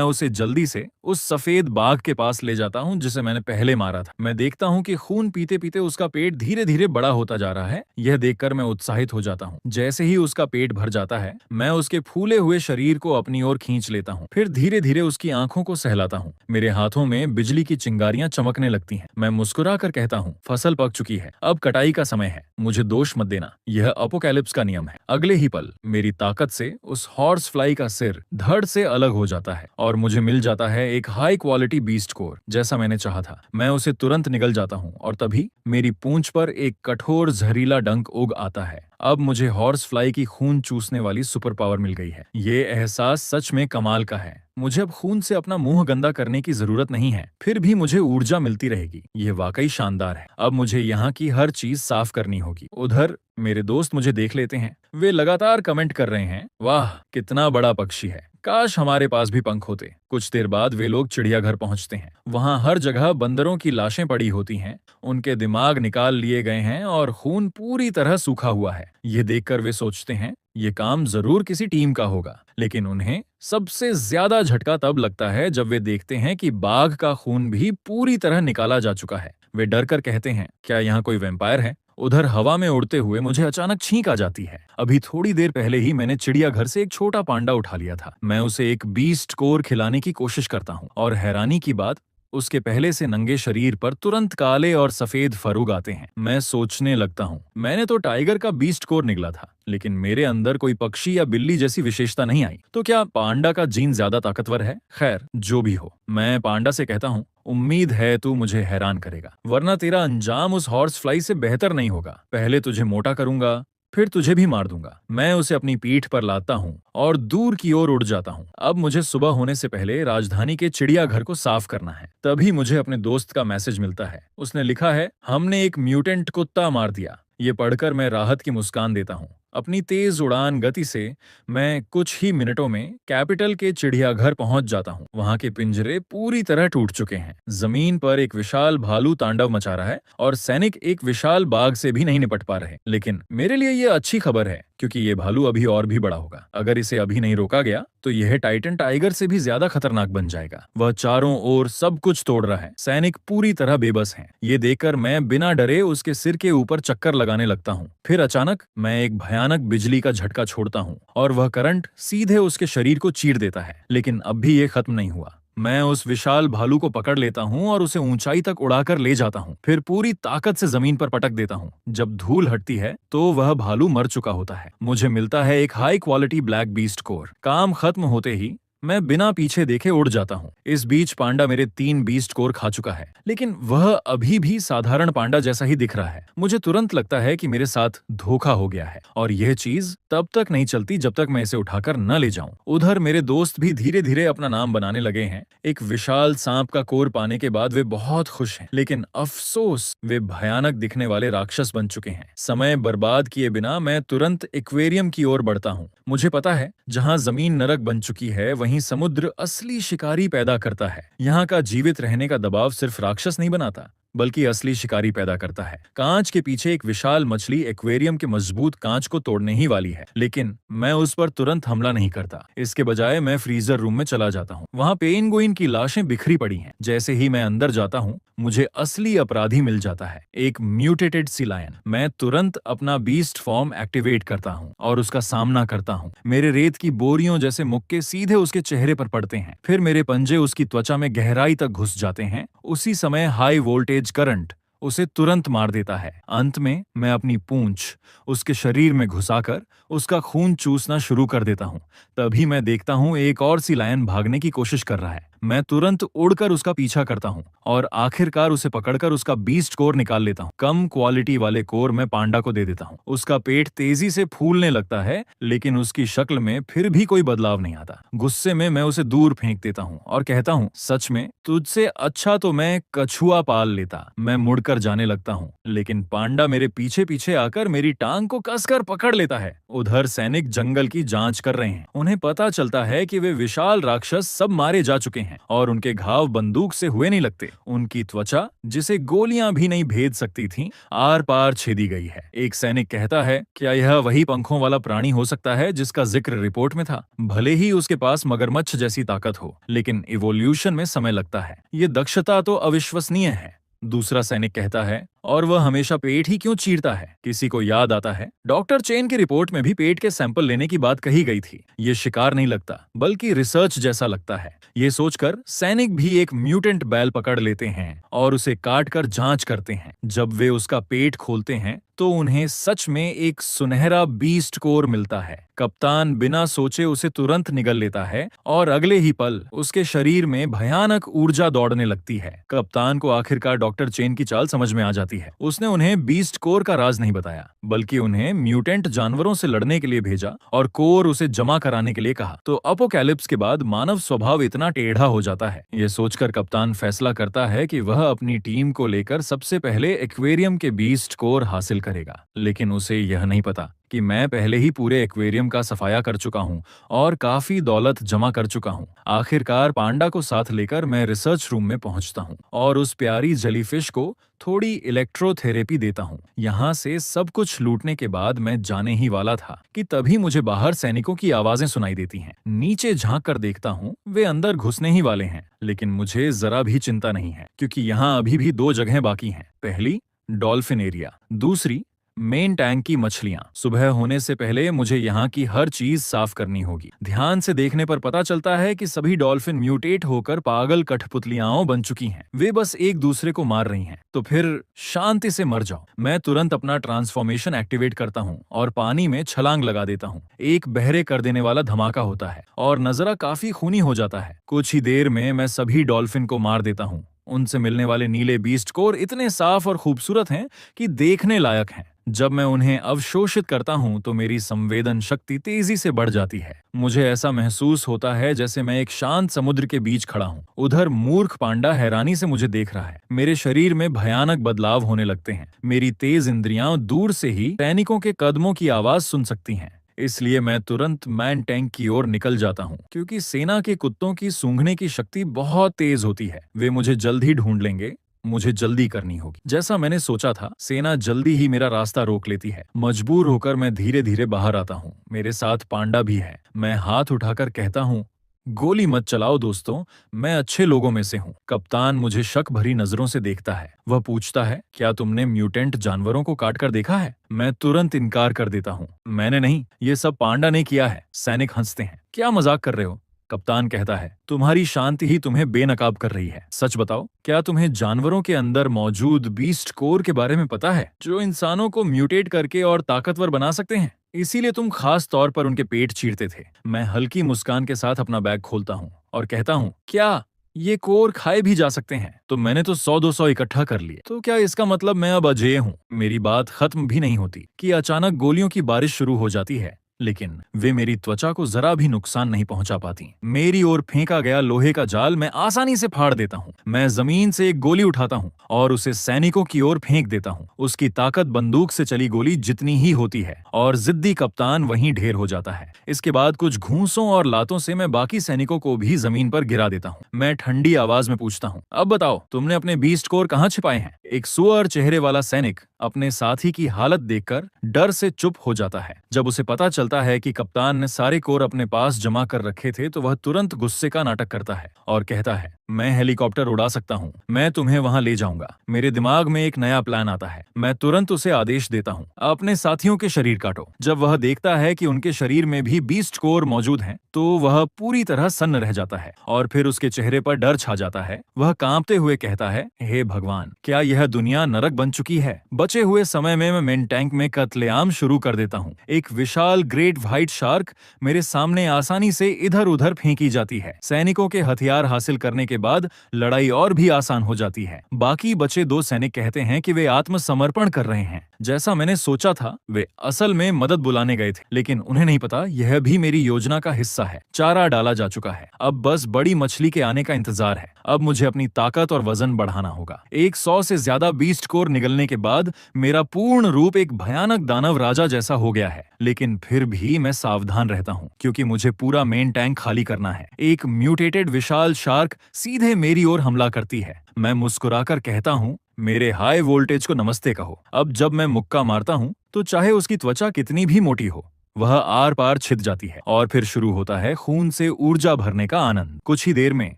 S1: उसे जल्दी से उस सफेद बाघ के पास ले जाता हूँ जिसे मैंने पहले मारा था। मैं देखता हूँ कि खून पीते पीते उसका पेट धीरे धीरे बड़ा होता जा रहा है। यह देखकर मैं उत्साहित हो जाता हूँ। जैसे ही उसका पेट भर जाता है, मैं उसके फूले हुए शरीर को अपनी ओर खींच लेता हूँ, फिर धीरे धीरे उसकी आंखों को सहलाता हूँ। मेरे हाथों में बिजली की चिंगारियां चमकने लगती हैं। मैं मुस्कुरा कर कहता हूँ, फसल पक चुकी है, अब कटाई का समय है, मुझे दोष मत देना। यह अपोकैलिप्स का नियम है। अगले ही पल मेरी ताकत से उस हॉर्स फ्लाई का सिर धड़ से अलग हो जाता है और मुझे मिल जाता है एक हाई क्वालिटी बीस्ट कोर, जैसा मैंने चाहा था। मैं उसे तुरंत निगल जाता हूँ और तभी मेरी पूंछ पर एक कठोर जहरीला डंक उग आता है। अब मुझे हॉर्स फ्लाई की खून चूसने वाली सुपर पावर मिल गई है। ये एहसास सच में कमाल का है। मुझे अब खून से अपना मुंह गंदा करने की जरूरत नहीं है, फिर भी मुझे ऊर्जा मिलती रहेगी। ये वाकई शानदार है। अब मुझे यहाँ की हर चीज साफ करनी होगी। उधर मेरे दोस्त मुझे देख लेते हैं। वे लगातार कमेंट कर रहे हैं, वाह कितना बड़ा पक्षी है, काश हमारे पास भी पंख होते। कुछ देर बाद वे लोग चिड़ियाघर पहुंचते हैं। वहां हर जगह बंदरों की लाशें पड़ी होती हैं। उनके दिमाग निकाल लिए गए हैं और खून पूरी तरह सूखा हुआ है। ये देखकर वे सोचते हैं ये काम जरूर किसी टीम का होगा, लेकिन उन्हें सबसे ज्यादा झटका तब लगता है जब वे देखते हैं कि बाघ का खून भी पूरी तरह निकाला जा चुका है। वे डर कर कहते हैं, क्या यहाँ कोई वैम्पायर है? उधर हवा में उड़ते हुए मुझे अचानक छींक आ जाती है। अभी थोड़ी देर पहले ही मैंने चिड़ियाघर से एक छोटा पांडा उठा लिया था। मैं उसे एक बीस्ट कोर खिलाने की कोशिश करता हूँ और हैरानी की बात, उसके पहले से नंगे शरीर पर तुरंत काले और सफेद फरूग आते हैं। मैं सोचने लगता हूँ, मैंने तो टाइगर का बीस्ट कोर निकला था, लेकिन मेरे अंदर कोई पक्षी या बिल्ली जैसी विशेषता नहीं आई। तो क्या पांडा का जीन ज्यादा ताकतवर है? खैर जो भी हो, मैं पांडा से कहता हूँ, उम्मीद है तू मुझे हैरान करेगा, वरना तेरा अंजाम उस हॉर्स फ्लाई से बेहतर नहीं होगा। पहले तुझे मोटा करूंगा, फिर तुझे भी मार दूंगा। मैं उसे अपनी पीठ पर लाता हूँ और दूर की ओर उड़ जाता हूँ। अब मुझे सुबह होने से पहले राजधानी के चिड़ियाघर को साफ करना है। तभी मुझे अपने दोस्त का मैसेज मिलता है। उसने लिखा है, हमने एक म्यूटेंट कुत्ता मार दिया। ये पढ़कर मैं राहत की मुस्कान देता हूँ। अपनी तेज उड़ान गति से मैं कुछ ही मिनटों में कैपिटल के चिड़ियाघर पहुंच जाता हूं। वहां के पिंजरे पूरी तरह टूट चुके हैं। जमीन पर एक विशाल भालू तांडव मचा रहा है और सैनिक एक विशाल बाघ से भी नहीं निपट पा रहे। लेकिन मेरे लिए ये अच्छी खबर है, क्योंकि ये भालू अभी और भी बड़ा होगा। अगर इसे अभी नहीं रोका गया तो यह टाइटन टाइगर से भी ज्यादा खतरनाक बन जाएगा। वह चारों ओर सब कुछ तोड़ रहा है। सैनिक पूरी तरह बेबस हैं। ये देखकर मैं बिना डरे उसके सिर के ऊपर चक्कर लगाने लगता हूँ। फिर अचानक मैं एक भयानक बिजली का झटका छोड़ता हूँ और वह करंट सीधे उसके शरीर को चीर देता है। लेकिन अब भी ये खत्म नहीं हुआ। मैं उस विशाल भालू को पकड़ लेता हूँ और उसे ऊंचाई तक उड़ाकर ले जाता हूँ। फिर पूरी ताकत से जमीन पर पटक देता हूँ। जब धूल हटती है तो वह भालू मर चुका होता है। मुझे मिलता है एक high quality black beast core. काम खत्म होते ही मैं बिना पीछे देखे उड़ जाता हूँ। इस बीच पांडा मेरे 3 बीस्ट कोर खा चुका है, लेकिन वह अभी भी साधारण पांडा जैसा ही दिख रहा है। मुझे तुरंत लगता है कि मेरे साथ धोखा हो गया है और यह चीज तब तक नहीं चलती जब तक मैं इसे उठाकर न ले जाऊं। उधर मेरे दोस्त भी धीरे धीरे अपना नाम बनाने लगे हैं। एक विशाल सांप का कोर पाने के बाद वे बहुत खुश हैं, लेकिन अफसोस वे भयानक दिखने वाले राक्षस बन चुके हैं। समय बर्बाद किए बिना मैं तुरंत एक्वेरियम की ओर बढ़ता हूँ। मुझे पता है जहाँ जमीन नरक बन चुकी है वहीं समुद्र असली शिकारी पैदा करता है। यहाँ का जीवित रहने का दबाव सिर्फ राक्षस नहीं बनाता, बल्कि असली शिकारी पैदा करता है। कांच के पीछे एक विशाल मछली एक्वेरियम के मजबूत कांच को तोड़ने ही वाली है, लेकिन मैं उस पर तुरंत हमला नहीं करता। इसके बजाय मैं फ्रीजर रूम में चला जाता हूँ। वहाँ पेंगुइन की लाशें बिखरी पड़ी हैं। जैसे ही मैं अंदर जाता हूँ मुझे असली अपराधी मिल जाता है, एक म्यूटेटेड सी लायन। मैं तुरंत अपना बीस्ट फॉर्म एक्टिवेट करता हूँ और उसका सामना करता हूँ। मेरे रेत की बोरियों जैसे मुक्के सीधे उसके चेहरे पर पड़ते हैं। फिर मेरे पंजे उसकी त्वचा में गहराई तक घुस जाते हैं। उसी समय हाई वोल्टेज करंट उसे तुरंत मार देता है। अंत में मैं अपनी पूंछ उसके शरीर में घुसाकर उसका खून चूसना शुरू कर देता हूँ। तभी मैं देखता हूँ एक और सी लायन भागने की कोशिश कर रहा है। मैं तुरंत उड़कर उसका पीछा करता हूँ और आखिरकार उसे पकड़कर उसका बीस्ट कोर निकाल लेता हूँ। कम क्वालिटी वाले कोर मैं पांडा को दे देता हूँ। उसका पेट तेजी से फूलने लगता है, लेकिन उसकी शक्ल में फिर भी कोई बदलाव नहीं आता। गुस्से में मैं उसे दूर फेंक देता हूँ और कहता हूँ, सच में तुझसे अच्छा तो मैं कछुआ पाल लेता। मैं मुड़कर जाने लगता हूँ, लेकिन पांडा मेरे पीछे पीछे आकर मेरी टांग को कसकर पकड़ लेता है। उधर सैनिक जंगल की जांच कर रहे हैं। उन्हें पता चलता है कि वे विशाल राक्षस सब मारे जा चुके हैं और उनके घाव बंदूक से हुए नहीं लगते। उनकी त्वचा, जिसे गोलियां भी नहीं भेद सकती थीं, आर पार छेदी गई है। एक सैनिक कहता है, क्या यह वही पंखों वाला प्राणी हो सकता है जिसका जिक्र रिपोर्ट में था? भले ही उसके पास मगरमच्छ जैसी ताकत हो, लेकिन इवोल्यूशन में समय लगता है। ये दक्षता तो अविश्वसनीय है। दूसरा सैनिक कहता है, और वह हमेशा पेट ही क्यों चीरता है? किसी को याद आता है डॉक्टर चेन की रिपोर्ट में भी पेट के सैंपल लेने की बात कही गई थी। ये शिकार नहीं लगता, बल्कि रिसर्च जैसा लगता है। ये सोचकर सैनिक भी एक म्यूटेंट बैल पकड़ लेते हैं और उसे काट कर जांच करते हैं। जब वे उसका पेट खोलते हैं तो उन्हें सच में एक सुनहरा बीस्ट कोर मिलता है। कप्तान बिना सोचे उसे तुरंत निगल लेता है और अगले ही पल उसके शरीर में भयानक ऊर्जा दौड़ने लगती है। कप्तान को आखिरकार डॉक्टर चेन की चाल समझ में आ जाती जाती है। उसने उन्हें बीस्ट कोर का राज नहीं बताया, बल्कि उन्हें म्यूटेंट जानवरों से लड़ने के लिए भेजा और कोर उसे जमा कराने के लिए कहा। तो अपोकैलिप्स के बाद मानव स्वभाव इतना टेढ़ा हो जाता है। ये सोचकर कप्तान फैसला करता है कि वह अपनी टीम को लेकर सबसे पहले एक्वेरियम के बीस्ट कोर हासिल करेगा। लेकिन उसे यह नहीं पता कि मैं पहले ही पूरे एक्वेरियम का सफाया कर चुका हूँ और काफी दौलत जमा कर चुका हूँ। आखिरकार पांडा को साथ लेकर मैं रिसर्च रूम में पहुंचता हूँ और उस प्यारी जेलीफिश को थोड़ी इलेक्ट्रोथेरेपी देता हूँ। यहाँ से सब कुछ लूटने के बाद मैं जाने ही वाला था कि तभी मुझे बाहर सैनिकों की आवाजें सुनाई देती हैं। नीचे झांक कर देखता हूँ, वे अंदर घुसने ही वाले हैं। लेकिन मुझे जरा भी चिंता नहीं है, क्योंकि यहाँ अभी भी 2 जगहें बाकी हैं। पहली, डॉल्फिन एरिया, दूसरी मेन टैंक की मछलियां। सुबह होने से पहले मुझे यहाँ की हर चीज साफ करनी होगी। ध्यान से देखने पर पता चलता है कि सभी डॉल्फिन म्यूटेट होकर पागल कठपुतलियाओं बन चुकी हैं। वे बस एक दूसरे को मार रही हैं। तो फिर शांति से मर जाओ। मैं तुरंत अपना ट्रांसफॉर्मेशन एक्टिवेट करता हूँ और पानी में छलांग लगा देता हूँ। एक बहरे कर देने वाला धमाका होता है और नजरा काफी खूनी हो जाता है। कुछ ही देर में मैं सभी डॉल्फिन को मार देता हूँ। उनसे मिलने वाले नीले बीस्ट कोर इतने साफ और खूबसूरत हैं कि देखने लायक हैं। जब मैं उन्हें अवशोषित करता हूं तो मेरी संवेदन शक्ति तेजी से बढ़ जाती है। मुझे ऐसा महसूस होता है जैसे मैं एक शांत समुद्र के बीच खड़ा हूं। उधर मूर्ख पांडा हैरानी से मुझे देख रहा है। मेरे शरीर में भयानक बदलाव होने लगते हैं। मेरी तेज इंद्रियां दूर से ही सैनिकों के कदमों की आवाज सुन सकती हैं। इसलिए मैं तुरंत मैन टैंक की ओर निकल जाता हूँ, क्योंकि सेना के कुत्तों की सूंघने की शक्ति बहुत तेज होती है। वे मुझे जल्द ही ढूंढ लेंगे। मुझे जल्दी करनी होगी। जैसा मैंने सोचा था, सेना जल्दी ही मेरा रास्ता रोक लेती है। मजबूर होकर मैं धीरे धीरे बाहर आता हूँ। मेरे साथ पांडा भी है। मैं हाथ उठाकर कहता हूँ, गोली मत चलाओ दोस्तों, मैं अच्छे लोगों में से हूँ। कप्तान मुझे शक भरी नजरों से देखता है। वह पूछता है, क्या तुमने म्यूटेंट जानवरों को काट कर देखा है? मैं तुरंत इनकार कर देता हूँ। मैंने नहीं, ये सब पांडा ने किया है। सैनिक हंसते हैं। क्या मजाक कर रहे हो? कप्तान कहता है, तुम्हारी शांति ही तुम्हें बेनकाब कर रही है। सच बताओ, क्या तुम्हें जानवरों के अंदर मौजूद बीस्ट कोर के बारे में पता है, जो इंसानों को म्यूटेट करके और ताकतवर बना सकते हैं? इसीलिए तुम खास तौर पर उनके पेट चीरते थे। मैं हल्की मुस्कान के साथ अपना बैग खोलता हूँ और कहता हूँ, क्या ये कोर खाए भी जा सकते हैं? तो मैंने तो 100-200 इकट्ठा कर लिए। तो क्या इसका मतलब मैं अब अजेय हूँ? मेरी बात खत्म भी नहीं होती कि अचानक गोलियों की बारिश शुरू हो जाती है। लेकिन वे मेरी त्वचा को जरा भी नुकसान नहीं पहुंचा पाती। मेरी ओर फेंका गया लोहे का जाल मैं आसानी से फाड़ देता हूँ। मैं जमीन से एक गोली उठाता हूँ और उसे सैनिकों की ओर फेंक देता हूँ। उसकी ताकत बंदूक से चली गोली जितनी ही होती है और जिद्दी कप्तान वहीं ढेर हो जाता है। इसके बाद कुछ घूंसों और लातों से मैं बाकी सैनिकों को भी जमीन पर गिरा देता हूँ। मैं ठंडी आवाज में पूछता हूँ, अब बताओ, तुमने अपने बीस्ट कोर कहाँ छिपाए हैं? एक सुअर चेहरे वाला सैनिक अपने साथी की हालत देखकर डर से चुप हो जाता है। जब उसे पता चलता है कि कप्तान ने सारे कोर अपने पास जमा कर रखे थे, तो वह तुरंत गुस्से का नाटक करता है और कहता है, मैं हेलीकॉप्टर उड़ा सकता हूँ, मैं तुम्हें वहां ले जाऊंगा। मेरे दिमाग में एक नया प्लान आता है। मैं तुरंत उसे आदेश देता हूँ, अपने साथियों के शरीर काटो। जब वह देखता है कि उनके शरीर में भी बीस्ट कोर मौजूद हैं, तो वह पूरी तरह सन्न रह जाता है और फिर उसके चेहरे पर डर छा जाता है। वह कांपते हुए कहता है, हे भगवान, क्या यह दुनिया नरक बन चुकी है? बचे हुए समय में मैं मेन टैंक में कत्लेआम शुरू कर देता हूँ। एक विशाल ग्रेट व्हाइट शार्क मेरे सामने आसानी से इधर उधर फेंकी जाती है। सैनिकों के हथियार हासिल करने के बाद लड़ाई और भी आसान हो जाती है। बाकी बचे 2 सैनिक कहते हैं कि वे आत्मसमर्पण कर रहे हैं। जैसा मैंने सोचा था, वे असल में मदद बुलाने गए थे, लेकिन उन्हें नहीं पता यह भी मेरी योजना का हिस्सा है। चारा डाला जा चुका है, अब बस बड़ी मछली के आने का इंतजार है। अब मुझे अपनी ताकत और वजन बढ़ाना होगा। 100 से ज्यादा बीस्ट कोर निगलने के बाद मेरा पूर्ण रूप एक भयानक दानव राजा जैसा हो गया है। लेकिन फिर भी मैं सावधान रहता हूँ, क्योंकि मुझे पूरा मेन टैंक खाली करना है। एक म्यूटेटेड विशाल शार्क सीधे मेरी ओर हमला करती है। मैं मुस्कुराकर कहता हूँ, मेरे हाई वोल्टेज को नमस्ते कहो। अब जब मैं मुक्का मारता हूँ, तो चाहे उसकी त्वचा कितनी भी मोटी हो, वह आर पार छिद जाती है और फिर शुरू होता है खून से ऊर्जा भरने का आनंद। कुछ ही देर में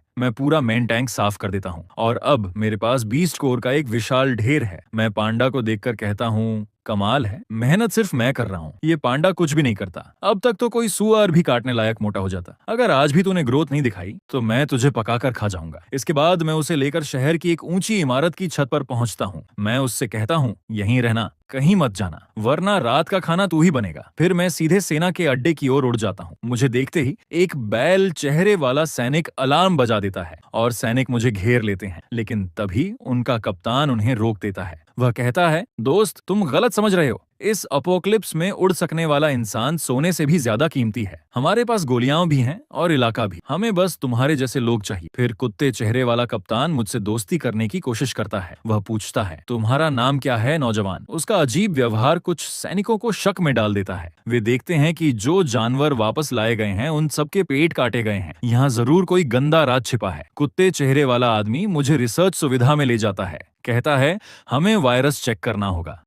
S1: मैं पूरा मेन टैंक साफ कर देता हूँ और अब मेरे पास बीस्ट कोर का एक विशाल ढेर है। मैं पांडा को देखकर कहता हूँ, कमाल है, मेहनत सिर्फ मैं कर रहा हूँ, ये पांडा कुछ भी नहीं करता। अब तक तो कोई सुअर भी काटने लायक मोटा हो जाता। अगर आज भी तूने ग्रोथ नहीं दिखाई, तो मैं तुझे पकाकर खा जाऊंगा। इसके बाद मैं उसे लेकर शहर की एक ऊंची इमारत की छत पर पहुंचता हूँ। मैं उससे कहता हूँ, यहीं रहना, कहीं मत जाना, वरना रात का खाना तू ही बनेगा। फिर मैं सीधे सेना के अड्डे की ओर उड़ जाता हूँ। मुझे देखते ही एक बैल चेहरे वाला सैनिक अलार्म बजा देता है और सैनिक मुझे घेर लेते हैं, लेकिन तभी उनका कप्तान उन्हें रोक देता है। वह कहता है, दोस्त, तुम गलत समझ रहे हो। इस अपोक्लिप्स में उड़ सकने वाला इंसान सोने से भी ज्यादा कीमती है। हमारे पास गोलियां भी हैं और इलाका भी। हमें बस तुम्हारे जैसे लोग चाहिए। फिर कुत्ते चेहरे वाला कप्तान मुझसे दोस्ती करने की कोशिश करता है। वह पूछता है, तुम्हारा नाम क्या है नौजवान? उसका अजीब व्यवहार कुछ सैनिकों को शक में डाल देता है। वे देखते हैं कि जो जानवर वापस लाए गए हैं उन सबके पेट काटे गए हैं। यहाँ जरूर कोई गंदा राज छिपा है। कुत्ते चेहरे वाला आदमी मुझे रिसर्च सुविधा में ले जाता है। कहता है, हमें वायरस चेक करना होगा।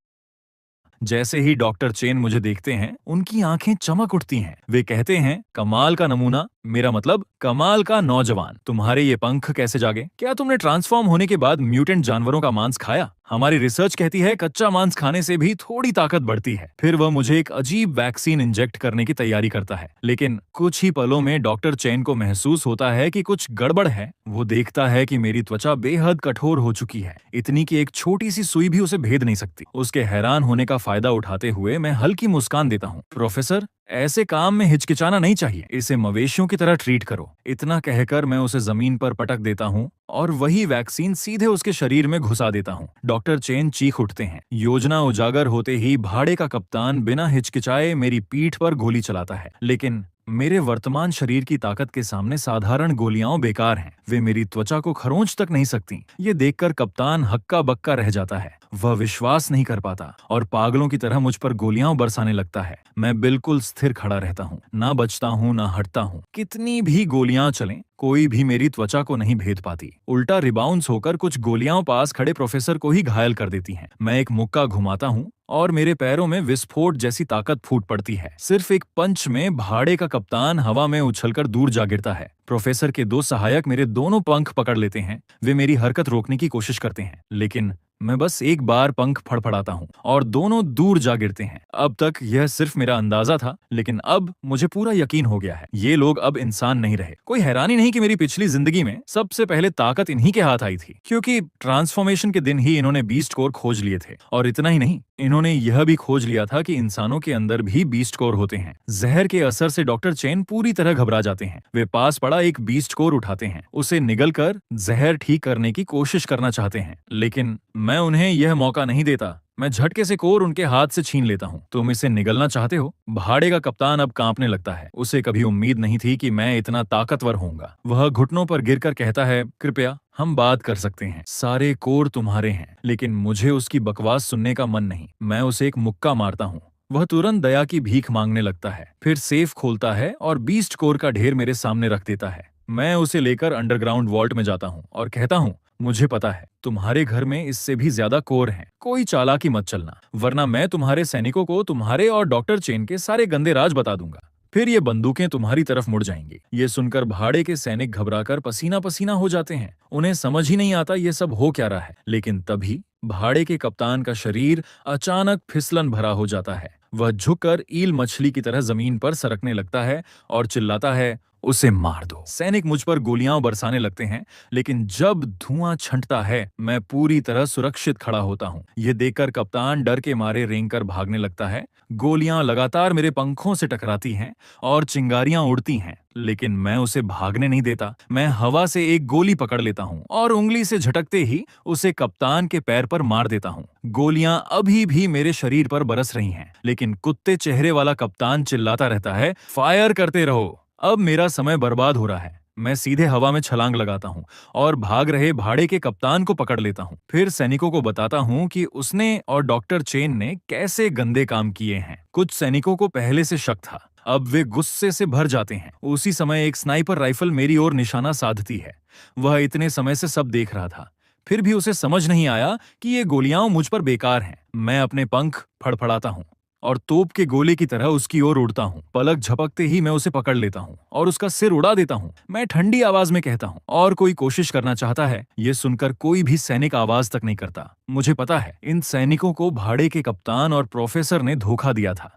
S1: जैसे ही डॉक्टर चेन मुझे देखते हैं, उनकी आंखें चमक उठती हैं। वे कहते हैं, कमाल का नमूना, मेरा मतलब कमाल का नौजवान। तुम्हारे ये पंख कैसे जागे? क्या तुमने ट्रांसफॉर्म होने के बाद म्यूटेंट जानवरों का मांस खाया? हमारी रिसर्च कहती है कच्चा मांस खाने से भी थोड़ी ताकत बढ़ती है। फिर वह मुझे एक अजीब वैक्सीन इंजेक्ट करने की तैयारी करता है, लेकिन कुछ ही पलों में डॉक्टर चेन को महसूस होता है कि कुछ गड़बड़ है। वो देखता है कि मेरी त्वचा बेहद कठोर हो चुकी है, इतनी कि एक छोटी सी सुई भी उसे भेद नहीं सकती। उसके हैरान होने का फायदा उठाते हुए मैं हल्की मुस्कान देता हूँ। प्रोफेसर, ऐसे काम में हिचकिचाना नहीं चाहिए, इसे मवेशियों की तरह ट्रीट करो। इतना कहकर मैं उसे जमीन पर पटक देता हूँ और वही वैक्सीन सीधे उसके शरीर में घुसा देता हूँ। डॉक्टर चेन चीख उठते हैं। योजना उजागर होते ही भाड़े का कप्तान बिना हिचकिचाए मेरी पीठ पर गोली चलाता है, लेकिन मेरे वर्तमान शरीर की ताकत के सामने साधारण गोलियां बेकार हैं। वे मेरी त्वचा को खरोंच तक नहीं सकती। ये देखकर कप्तान हक्का बक्का रह जाता है। वह विश्वास नहीं कर पाता और पागलों की तरह मुझ पर गोलियां बरसाने लगता है। मैं बिल्कुल स्थिर खड़ा रहता हूँ, ना बचता हूँ ना हटता हूँ। कितनी भी गोलियां चलें, कोई भी मेरी त्वचा को नहीं भेद पाती। उल्टा रिबाउंस होकर कुछ गोलियां पास खड़े प्रोफेसर को ही घायल कर देती हैं। मैं एक मुक्का घुमाता हूँ और मेरे पैरों में विस्फोट जैसी ताकत फूट पड़ती है। सिर्फ एक पंच में भाड़े का कप्तान हवा में उछलकर दूर जा गिरता है। प्रोफेसर के दो सहायक मेरे दोनों पंख पकड़ लेते हैं। वे मेरी हरकत रोकने की कोशिश करते हैं, लेकिन मैं बस एक बार पंख फड़फड़ाता हूँ और दोनों दूर जा गिरते हैं। अब तक यह सिर्फ मेरा अंदाजा था, लेकिन अब मुझे पूरा यकीन हो गया है, ये लोग अब इंसान नहीं रहे। कोई हैरानी नहीं कि मेरी पिछली जिंदगी में सबसे पहले ताकत इन्हीं के हाथ आई थी, क्योंकि ट्रांसफॉर्मेशन के दिन ही इन्होंने बीस्ट कोर खोज लिए थे। और इतना ही नहीं, इन्होंने यह भी खोज लिया था कि इंसानों के अंदर भी बीस्ट कोर होते हैं। जहर के असर से डॉक्टर चेन पूरी तरह घबरा जाते हैं। वे पास पड़ा एक बीस्ट कोर उठाते हैं, उसे निगल कर जहर ठीक करने की कोशिश करना चाहते हैं, लेकिन मैं उन्हें यह मौका नहीं देता। मैं झटके से कोर उनके हाथ से छीन लेता हूँ। तुम इसे निगलना चाहते हो? भाड़े का कप्तान अब कांपने लगता है। उसे कभी उम्मीद नहीं थी कि मैं इतना ताकतवर होऊंगा। वह घुटनों पर गिरकर कहता है, कृपया हम बात कर सकते हैं। सारे कोर तुम्हारे हैं। लेकिन मुझे उसकी बकवास सुनने का मन नहीं। मैं उसे एक मुक्का मारता हूँ। वह तुरंत दया की भीख मांगने लगता है। फिर सेफ खोलता है और बीस्ट कोर का ढेर मेरे सामने रख देता है। मैं उसे लेकर अंडरग्राउंड वॉल्ट में जाता हूँ और कहता हूँ, मुझे पता है तुम्हारे घर में इससे भी ज्यादा कोर हैं। कोई चालाकी मत चलना, वरना मैं तुम्हारे सैनिकों को तुम्हारे और डॉक्टर चेन के सारे गंदे राज बता दूंगा। फिर ये बंदूकें तुम्हारी तरफ मुड़ जाएंगी। ये सुनकर भाड़े के सैनिक घबराकर पसीना पसीना हो जाते हैं। उन्हें समझ ही नहीं आता ये सब हो क्या रहा है। लेकिन तभी भाड़े के कप्तान का शरीर अचानक फिसलन भरा हो जाता है। वह झुककर ईल मछली की तरह जमीन पर सरकने लगता है और चिल्लाता है, उसे मार दो। सैनिक मुझ पर गोलियां बरसाने लगते हैं, लेकिन जब धुआं छंटता है मैं पूरी तरह सुरक्षित खड़ा होता हूँ। ये देखकर कप्तान डर के मारे रेंगकर भागने लगता है। गोलियां लगातार मेरे पंखों से टकराती हैं और चिंगारियां उड़ती हैं, लेकिन मैं उसे भागने नहीं देता। मैं हवा से एक गोली पकड़ लेता हूँ और उंगली से झटकते ही उसे कप्तान के पैर पर मार देता हूँ। गोलियां अभी भी मेरे शरीर पर बरस रही हैं, लेकिन कुत्ते चेहरे वाला कप्तान चिल्लाता रहता है, फायर करते रहो। अब मेरा समय बर्बाद हो रहा है। मैं सीधे हवा में छलांग लगाता हूँ और भाग रहे भाड़े के कप्तान को पकड़ लेता हूँ। फिर सैनिकों को बताता हूँ कि उसने और डॉक्टर चेन ने कैसे गंदे काम किए हैं। कुछ सैनिकों को पहले से शक था, अब वे गुस्से से भर जाते हैं। उसी समय एक स्नाइपर राइफल मेरी ओर निशाना साधती है। वह इतने समय से सब देख रहा था, फिर भी उसे समझ नहीं आया कि ये गोलियां मुझ पर बेकार हैं। मैं अपने पंख फड़फड़ाता हूँ और तोप के गोले की तरह उसकी ओर उड़ता हूँ। पलक झपकते ही मैं उसे पकड़ लेता हूँ और उसका सिर उड़ा देता हूँ। मैं ठंडी आवाज में कहता हूँ, और कोई कोशिश करना चाहता है? ये सुनकर कोई भी सैनिक आवाज तक नहीं करता। मुझे पता है, इन सैनिकों को भाड़े के कप्तान और प्रोफेसर ने धोखा दिया था।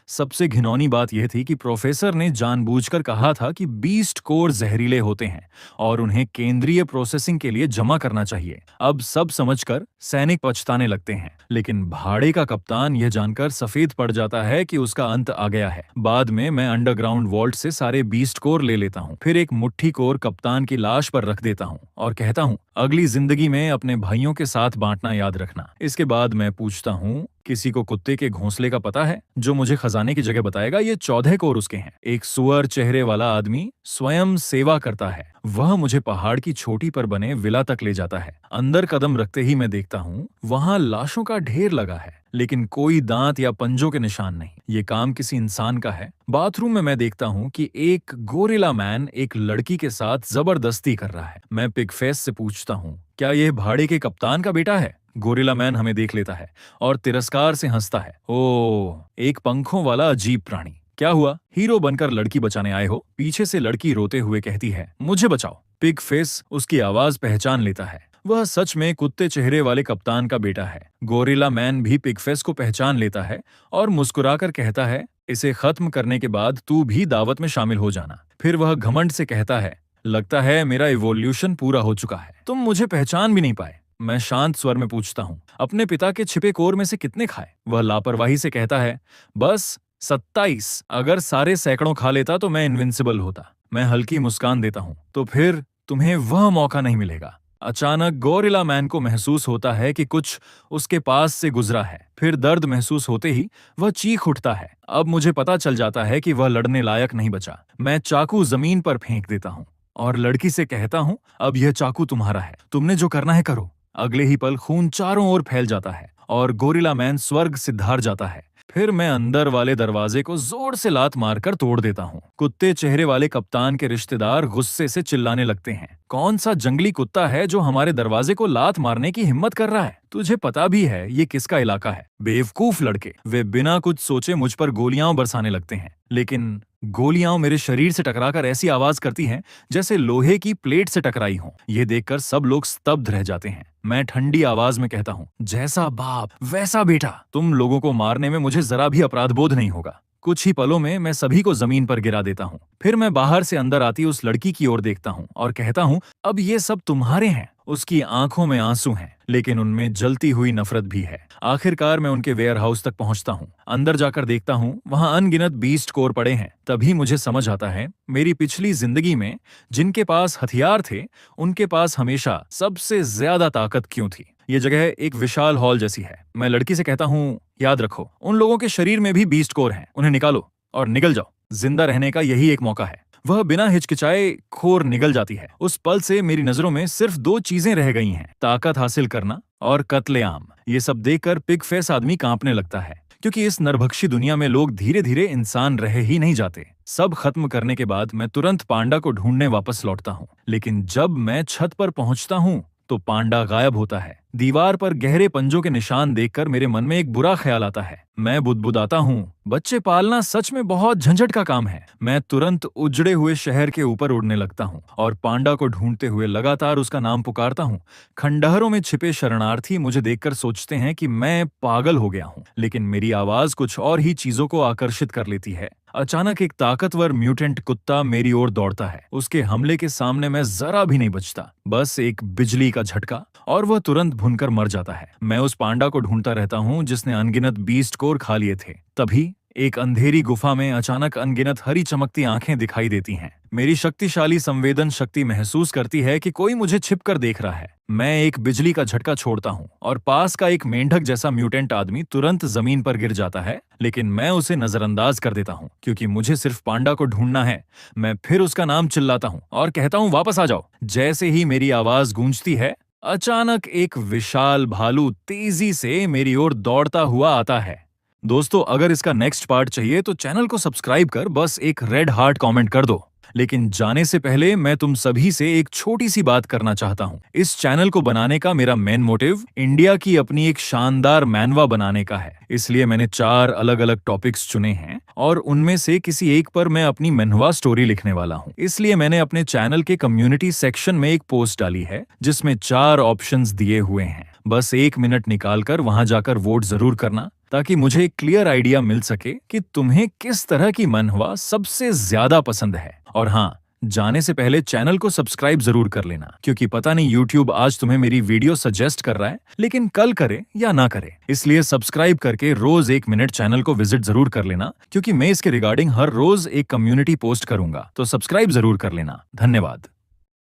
S1: सबसे घिनौनी बात यह थी कि प्रोफेसर ने जानबूझकर कहा था कि बीस्ट कोर जहरीले होते हैं और उन्हें केंद्रीय प्रोसेसिंग के लिए जमा करना चाहिए। अब सब समझकर सैनिक पछताने लगते हैं, लेकिन भाड़े का कप्तान यह जानकर सफेद पड़ जाता है कि उसका अंत आ गया है। बाद में मैं अंडरग्राउंड वॉल्ट से सारे बीस्ट कोर ले लेता हूँ, फिर एक मुट्ठी कोर कप्तान की लाश पर रख देता हूँ और कहता हूँ, अगली जिंदगी में अपने भाइयों के साथ बांटना याद रखना। इसके बाद मैं पूछता हूँ, किसी को कुत्ते के घोंसले का पता है जो मुझे खजाने की जगह बताएगा? ये 14 कोर उसके हैं। एक सुअर चेहरे वाला आदमी स्वयं सेवा करता है। वह मुझे पहाड़ की चोटी पर बने विला तक ले जाता है। अंदर कदम रखते ही मैं देखता हूँ वहां लाशों का ढेर लगा है, लेकिन कोई दांत या पंजों के निशान नहीं। ये काम किसी इंसान का है। बाथरूम में मैं देखता हूँ कि एक गोरिल्ला मैन एक लड़की के साथ जबरदस्ती कर रहा है। मैं पिगफेस से पूछता हूँ, क्या यह भाड़े के कप्तान का बेटा है? गोरिल्ला मैन हमें देख लेता है और तिरस्कार से हंसता है। ओह, एक पंखों वाला अजीब प्राणी। क्या हुआ? हीरो बनकर लड़की बचाने आए हो? पीछे से लड़की रोते हुए कहती है, मुझे बचाओ। पिग फेस उसकी आवाज पहचान लेता है। वह सच में कुत्ते चेहरे वाले कप्तान का बेटा है। गोरिल्ला मैन भी पिग फेस को पहचान लेता है और मुस्कुराकर कहता है, इसे खत्म करने के बाद तू भी दावत में शामिल हो जाना। फिर वह घमंड से कहता है, लगता है मेरा इवोल्यूशन पूरा हो चुका है, तुम मुझे पहचान भी नहीं पाए। मैं शांत स्वर में पूछता हूँ, अपने पिता के छिपे कोर में से कितने खाए? वह लापरवाही से कहता है, बस 27। अगर सारे सैकड़ों खा लेता तो मैं इनविंसिबल होता। मैं हल्की मुस्कान देता हूँ, तो फिर तुम्हें वह मौका नहीं मिलेगा। अचानक गोरिल्ला मैन को महसूस होता है कि कुछ उसके पास से गुजरा है। फिर दर्द महसूस होते ही वह चीख उठता है। अब मुझे पता चल जाता है कि वह लड़ने लायक नहीं बचा। मैं चाकू जमीन पर फेंक देता हूँ और लड़की से कहता हूँ, अब यह चाकू तुम्हारा है, तुमने जो करना है करो। अगले ही पल खून चारों ओर फैल जाता है और गोरिल्ला मैन स्वर्ग से धार जाता है। फिर मैं अंदर वाले दरवाजे को जोर से लात मारकर तोड़ देता हूँ। कुत्ते चेहरे वाले कप्तान के रिश्तेदार गुस्से से चिल्लाने लगते हैं, कौन सा जंगली कुत्ता है जो हमारे दरवाजे को लात मारने की हिम्मत कर रहा है? तुझे पता भी है ये किसका इलाका है? बेवकूफ लड़के। वे बिना कुछ सोचे मुझ पर गोलियां बरसाने लगते हैं, लेकिन गोलियां मेरे शरीर से टकराकर ऐसी आवाज करती हैं जैसे लोहे की प्लेट से टकराई हों। ये देखकर सब लोग स्तब्ध रह जाते हैं। मैं ठंडी आवाज में कहता हूँ, जैसा बाप वैसा बेटा। तुम लोगों को मारने में मुझे जरा भी अपराध बोध नहीं होगा। कुछ ही पलों में मैं सभी को जमीन पर गिरा देता हूँ। फिर मैं बाहर से अंदर आती उस लड़की की ओर देखता हूँ और कहता हूँ, अब ये सब तुम्हारे हैं। उसकी आंखों में आंसू हैं, लेकिन उनमें जलती हुई नफरत भी है। आखिरकार मैं उनके वेयर हाउस तक पहुंचता हूँ। अंदर जाकर देखता हूँ वहां अनगिनत बीस्ट कोर पड़े हैं। तभी मुझे समझ आता है, मेरी पिछली जिंदगी में जिनके पास हथियार थे उनके पास हमेशा सबसे ज्यादा ताकत क्यों थी। ये जगह एक विशाल हॉल जैसी है। मैं लड़की से कहता हूँ, याद रखो, उन लोगों के शरीर में भी बीस्ट कोर हैं, उन्हें निकालो और निगल जाओ। जिंदा रहने का यही एक मौका है। वह बिना हिचकिचाए खोर निगल जाती है। उस पल से मेरी नजरों में सिर्फ 2 चीजें रह गई हैं, ताकत हासिल करना और कत्लेआम। ये सब देखकर पिग फेस आदमी कांपने लगता है, क्योंकि इस नरभक्षी दुनिया में लोग धीरे धीरे इंसान रह ही नहीं जाते। सब खत्म करने के बाद मैं तुरंत पांडा को ढूंढने वापस लौटता हूँ, लेकिन जब मैं छत पर पहुंचता हूँ तो पांडा गायब होता है। दीवार पर गहरे पंजों के निशान देखकर मेरे मन में एक बुरा ख्याल आता है। मैं बुदबुदाता हूँ, बच्चे पालना सच में बहुत झंझट का काम है। मैं तुरंत उजड़े हुए शहर के ऊपर उड़ने लगता हूँ और पांडा को ढूंढते हुए लगातार उसका नाम पुकारता हूँ। खंडहरों में छिपे शरणार्थी मुझे देखकर सोचते हैं कि मैं पागल हो गया हूँ, लेकिन मेरी आवाज कुछ और ही चीजों को आकर्षित कर लेती है। अचानक एक ताकतवर म्यूटेंट कुत्ता मेरी ओर दौड़ता है। उसके हमले के सामने मैं जरा भी नहीं बचता। बस एक बिजली का झटका और वह तुरंत भुनकर मर जाता है। मैं उस पांडा को ढूंढता रहता हूँ जिसने अनगिनत बीस्ट कोर खा लिए थे। तभी एक अंधेरी गुफा में अचानक अनगिनत हरी चमकती आंखें दिखाई देती हैं। मेरी शक्तिशाली संवेदन शक्ति महसूस करती है कि कोई मुझे छिपकर देख रहा है। मैं एक बिजली का झटका छोड़ता हूँ और पास का एक मेंढक जैसा म्यूटेंट आदमी तुरंत जमीन पर गिर जाता है, लेकिन मैं उसे नजरअंदाज कर देता हूँ क्योंकि मुझे सिर्फ पांडा को ढूंढना है। मैं फिर उसका नाम चिल्लाता हूँ और कहता हूँ, वापस आ जाओ। जैसे ही मेरी आवाज गूंजती है, अचानक एक विशाल भालू तेजी से मेरी ओर दौड़ता हुआ आता है। दोस्तों, अगर इसका नेक्स्ट पार्ट चाहिए तो चैनल को सब्सक्राइब कर बस एक रेड हार्ट कमेंट कर दो। लेकिन जाने से पहले मैं तुम सभी से एक छोटी सी बात करना चाहता हूँ। इस चैनल को बनाने का मेरा मेन मोटिव इंडिया की अपनी एक शानदार मैनवा बनाने का है। इसलिए मैंने 4 अलग अलग टॉपिक्स चुने हैं और उनमें से किसी एक पर मैं अपनी मनहवा स्टोरी लिखने वाला हूँ। इसलिए मैंने अपने चैनल के कम्युनिटी सेक्शन में एक पोस्ट डाली है जिसमें 4 ऑप्शंस दिए हुए हैं। बस 1 मिनट निकालकर वहां जाकर वोट जरूर करना। ताकि मुझे एक क्लियर आइडिया मिल सके कि तुम्हें किस तरह की मनहवा सबसे ज्यादा पसंद है। और हाँ, जाने से पहले चैनल को सब्सक्राइब जरूर कर लेना, क्योंकि पता नहीं यूट्यूब आज तुम्हें मेरी वीडियो सजेस्ट कर रहा है, लेकिन कल करे या ना करे। इसलिए सब्सक्राइब करके रोज 1 मिनट चैनल को विजिट जरूर कर लेना, क्योंकि मैं इसके रिगार्डिंग हर रोज एक कम्युनिटी पोस्ट करूंगा, तो सब्सक्राइब जरूर कर लेना। धन्यवाद।